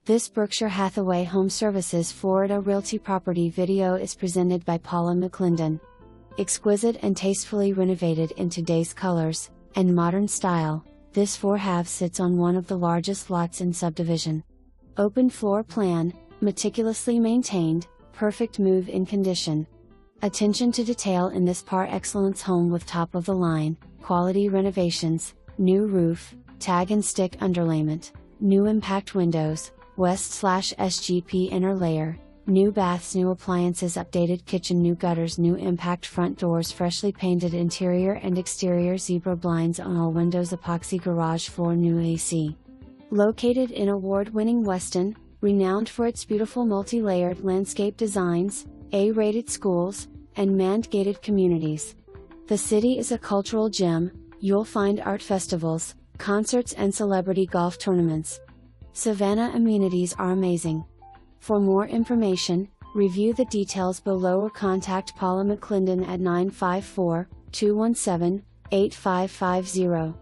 This Berkshire Hathaway HomeServices Florida Realty property video is presented by Paula McClendon. Exquisite and tastefully renovated in today's colors and modern style, this 4-half sits on one of the largest lots in subdivision. Open floor plan, meticulously maintained, perfect move-in condition. Attention to detail in this par excellence home with top-of-the-line, quality renovations, new roof, tag and stick underlayment, new impact windows, West/SGP inner layer, new baths, new appliances, updated kitchen, new gutters, new impact front doors, freshly painted interior and exterior, zebra blinds on all windows, epoxy garage floor, new AC. Located in award-winning Weston, renowned for its beautiful multi-layered landscape designs, A-rated schools, and manned-gated communities. The city is a cultural gem. You'll find art festivals, concerts and celebrity golf tournaments. SAVANNA amenities are amazing. For more information, review the details below or contact Paula McClendon at 954-217-8550.